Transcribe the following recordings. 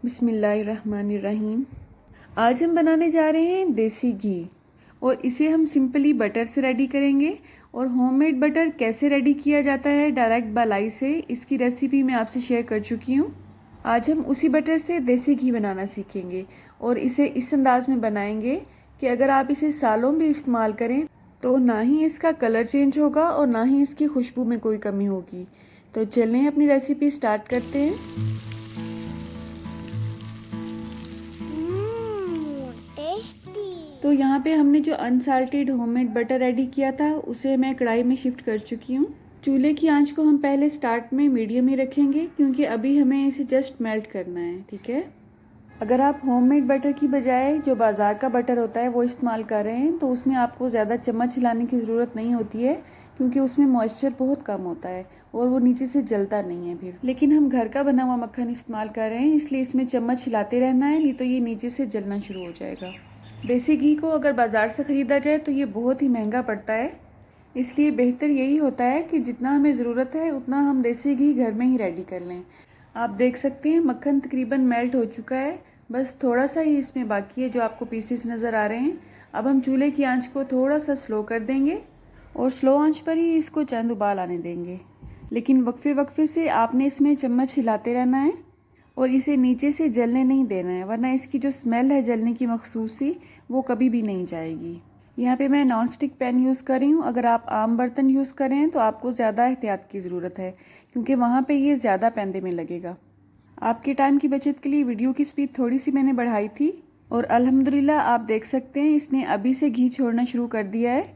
बिस्मिल्लाहिर्रहमानिर्रहीम। आज हम बनाने जा रहे हैं देसी घी और इसे हम सिंपली बटर से रेडी करेंगे। और होममेड बटर कैसे रेडी किया जाता है डायरेक्ट बालाई से, इसकी रेसिपी मैं आपसे शेयर कर चुकी हूँ। आज हम उसी बटर से देसी घी बनाना सीखेंगे और इसे इस अंदाज़ में बनाएंगे कि अगर आप इसे सालों भी इस्तेमाल करें तो ना ही इसका कलर चेंज होगा और ना ही इसकी खुशबू में कोई कमी होगी। तो चलें अपनी रेसिपी स्टार्ट करते हैं। तो यहाँ पे हमने जो अनसाल्टेड होममेड बटर रेडी किया था उसे मैं कढ़ाई में शिफ्ट कर चुकी हूँ। चूल्हे की आंच को हम पहले स्टार्ट में मीडियम ही रखेंगे क्योंकि अभी हमें इसे जस्ट मेल्ट करना है, ठीक है। अगर आप होममेड बटर की बजाय जो बाज़ार का बटर होता है वो इस्तेमाल कर रहे हैं तो उसमें आपको ज़्यादा चम्मच हिलाने की ज़रूरत नहीं होती है क्योंकि उसमें मॉइस्चर बहुत कम होता है और वो नीचे से जलता नहीं है फिर। लेकिन हम घर का बना हुआ मक्खन इस्तेमाल कर रहे हैं इसलिए इसमें चम्मच हिलाते रहना है, नहीं तो ये नीचे से जलना शुरू हो जाएगा। देसी घी को अगर बाज़ार से ख़रीदा जाए तो ये बहुत ही महंगा पड़ता है, इसलिए बेहतर यही होता है कि जितना हमें ज़रूरत है उतना हम देसी घी घर में ही रेडी कर लें। आप देख सकते हैं मक्खन तकरीबन मेल्ट हो चुका है, बस थोड़ा सा ही इसमें बाकी है जो आपको पीसेस नज़र आ रहे हैं। अब हम चूल्हे की आंच को थोड़ा सा स्लो कर देंगे और स्लो आंच पर ही इसको चंद उबाल आने देंगे, लेकिन वक्फे वक्फे से आपने इसमें चम्मच हिलाते रहना है और इसे नीचे से जलने नहीं देना है, वरना इसकी जो स्मेल है जलने की मखसूस सी वो कभी भी नहीं जाएगी। यहाँ पे मैं नॉन स्टिक पैन यूज़ कर रही हूँ। अगर आप आम बर्तन यूज़ करें तो आपको ज़्यादा एहतियात की ज़रूरत है क्योंकि वहाँ पे ये ज़्यादा पैंदे में लगेगा। आपके टाइम की बचत के लिए वीडियो की स्पीड थोड़ी सी मैंने बढ़ाई थी और अल्हम्दुलिल्लाह आप देख सकते हैं इसने अभी से घी छोड़ना शुरू कर दिया है।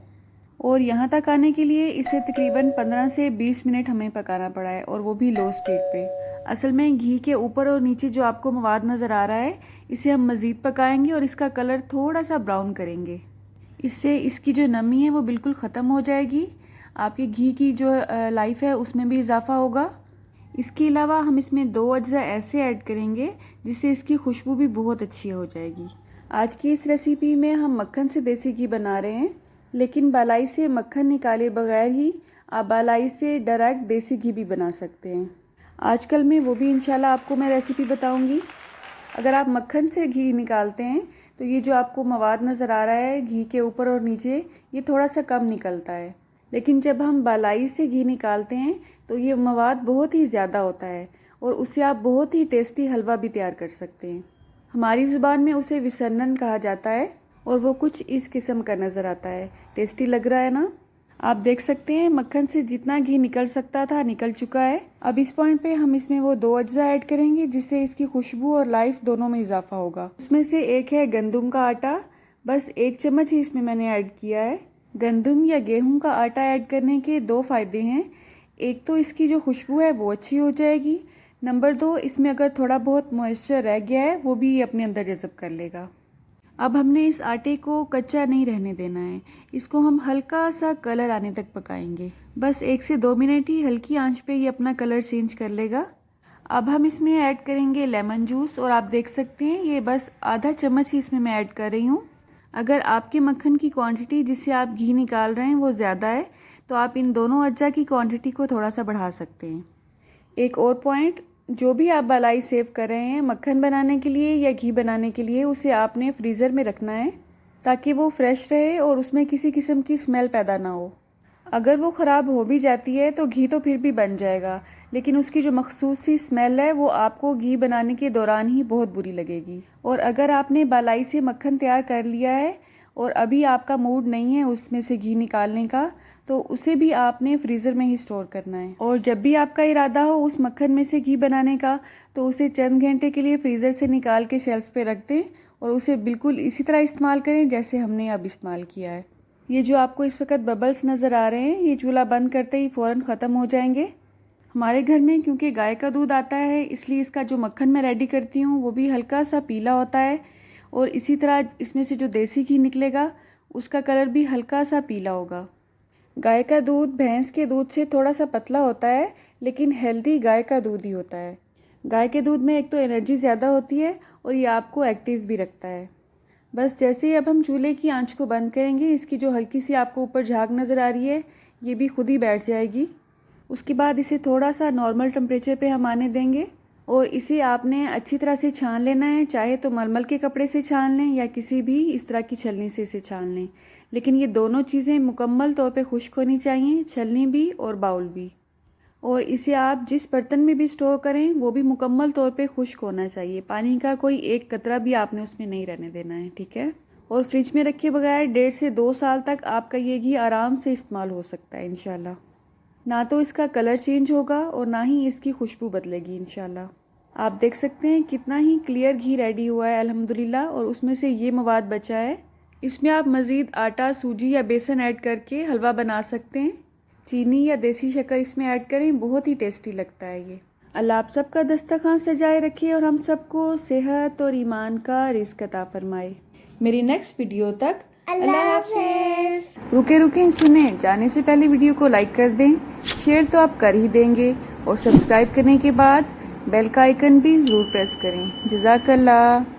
और यहाँ तक आने के लिए इसे तकरीबन 15 से 20 मिनट हमें पकाना पड़ा है और वो भी लो स्पीड पे। असल में घी के ऊपर और नीचे जो आपको मवाद नज़र आ रहा है इसे हम मज़ीद पकाएंगे और इसका कलर थोड़ा सा ब्राउन करेंगे। इससे इसकी जो नमी है वो बिल्कुल ख़त्म हो जाएगी, आपके घी की जो लाइफ है उसमें भी इजाफा होगा। इसके अलावा हम इसमें 2 अज्जा ऐसे ऐड करेंगे जिससे इसकी खुशबू भी बहुत अच्छी हो जाएगी। आज की इस रेसिपी में हम मक्खन से देसी घी बना रहे हैं, लेकिन बालाई से मक्खन निकाले बगैर ही आप बालाई से डायरेक्ट देसी घी भी बना सकते हैं। आजकल में वो भी इंशाल्लाह आपको मैं रेसिपी बताऊंगी। अगर आप मक्खन से घी निकालते हैं तो ये जो आपको मवाद नज़र आ रहा है घी के ऊपर और नीचे, ये थोड़ा सा कम निकलता है, लेकिन जब हम बालाई से घी निकालते हैं तो ये मवाद बहुत ही ज़्यादा होता है और उससे आप बहुत ही टेस्टी हलवा भी तैयार कर सकते हैं। हमारी ज़ुबान में उसे विसन्नन कहा जाता है और वो कुछ इस किस्म का नज़र आता है। टेस्टी लग रहा है ना। आप देख सकते हैं मक्खन से जितना घी निकल सकता था निकल चुका है। अब इस पॉइंट पे हम इसमें वो 2 अज्जा ऐड करेंगे जिससे इसकी खुशबू और लाइफ दोनों में इजाफा होगा। उसमें से एक है गंदम का आटा, बस 1 चम्मच ही इसमें मैंने ऐड किया है। गंदम या गेहूं का आटा ऐड करने के 2 फ़ायदे हैं। एक तो इसकी जो खुशबू है वो अच्छी हो जाएगी, नंबर 2 इसमें अगर थोड़ा बहुत मॉइस्चर रह गया है वो भी अपने अंदर जज़ब कर लेगा। अब हमने इस आटे को कच्चा नहीं रहने देना है, इसको हम हल्का सा कलर आने तक पकाएंगे। बस 1 से 2 मिनट ही हल्की आंच पे ये अपना कलर चेंज कर लेगा। अब हम इसमें ऐड करेंगे लेमन जूस और आप देख सकते हैं ये बस आधा चम्मच ही इसमें मैं ऐड कर रही हूँ। अगर आपके मक्खन की क्वांटिटी जिससे आप घी निकाल रहे हैं वो ज़्यादा है तो आप इन दोनों अज्जा की क्वांटिटी को थोड़ा सा बढ़ा सकते हैं। एक और पॉइंट, जो भी आप बालाई सेव कर रहे हैं मक्खन बनाने के लिए या घी बनाने के लिए, उसे आपने फ्रीज़र में रखना है ताकि वो फ्रेश रहे और उसमें किसी किस्म की स्मेल पैदा ना हो। अगर वो ख़राब हो भी जाती है तो घी तो फिर भी बन जाएगा, लेकिन उसकी जो मखसूस सी स्मेल है वो आपको घी बनाने के दौरान ही बहुत बुरी लगेगी। और अगर आपने बालाई से मक्खन तैयार कर लिया है और अभी आपका मूड नहीं है उसमें से घी निकालने का, तो उसे भी आपने फ्रीज़र में ही स्टोर करना है। और जब भी आपका इरादा हो उस मक्खन में से घी बनाने का तो उसे चंद घंटे के लिए फ्रीज़र से निकाल के शेल्फ़ पे रख दें और उसे बिल्कुल इसी तरह इस्तेमाल करें जैसे हमने अब इस्तेमाल किया है। ये जो आपको इस वक्त बबल्स नज़र आ रहे हैं ये चूल्हा बंद करते ही फ़ौरन ख़त्म हो जाएंगे। हमारे घर में क्योंकि गाय का दूध आता है इसलिए इसका जो मक्खन मैं रेडी करती हूँ वो भी हल्का सा पीला होता है और इसी तरह इसमें से जो देसी घी निकलेगा उसका कलर भी हल्का सा पीला होगा। गाय का दूध भैंस के दूध से थोड़ा सा पतला होता है, लेकिन हेल्दी गाय का दूध ही होता है। गाय के दूध में एक तो एनर्जी ज़्यादा होती है और ये आपको एक्टिव भी रखता है। बस जैसे ही अब हम चूल्हे की आंच को बंद करेंगे इसकी जो हल्की सी आपको ऊपर झाग नज़र आ रही है ये भी खुद ही बैठ जाएगी। उसके बाद इसे थोड़ा सा नॉर्मल टेम्परेचर पे हम आने देंगे और इसे आपने अच्छी तरह से छान लेना है, चाहे तो मलमल के कपड़े से छान लें या किसी भी इस तरह की छलनी से इसे छान लें, लेकिन ये दोनों चीज़ें मुकम्मल तौर पे खुश्क होनी चाहिए, छलनी भी और बाउल भी। और इसे आप जिस बर्तन में भी स्टोर करें वो भी मुकम्मल तौर पे खुश्क होना चाहिए, पानी का कोई एक कतरा भी आपने उसमें नहीं रहने देना है, ठीक है। और फ्रिज में रखे बगैर 1.5 से 2 साल तक आपका ये घी आराम से इस्तेमाल हो सकता है इंशाल्लाह। ना तो इसका कलर चेंज होगा और ना ही इसकी खुशबू बदलेगी इंशाल्लाह। आप देख सकते हैं कितना ही क्लियर घी रेडी हुआ है अल्हम्दुलिल्लाह, और उसमें से ये मवाद बचा है। इसमें आप मज़ीद आटा, सूजी या बेसन ऐड करके हलवा बना सकते हैं। चीनी या देसी शक्कर इसमें ऐड करें, बहुत ही टेस्टी लगता है ये। अल्लाह आप सबका दस्तरखान सजाए रखे और हम सबको सेहत और ईमान का रिज़्क अता फरमाए। मेरी नेक्स्ट वीडियो तक अल्लाह हाफिज़। रुके सुने, जाने से पहले वीडियो को लाइक कर दें, शेयर तो आप कर ही देंगे, और सब्सक्राइब करने के बाद बेल का आइकन भी ज़रूर प्रेस करें। जज़ाकल्लाह।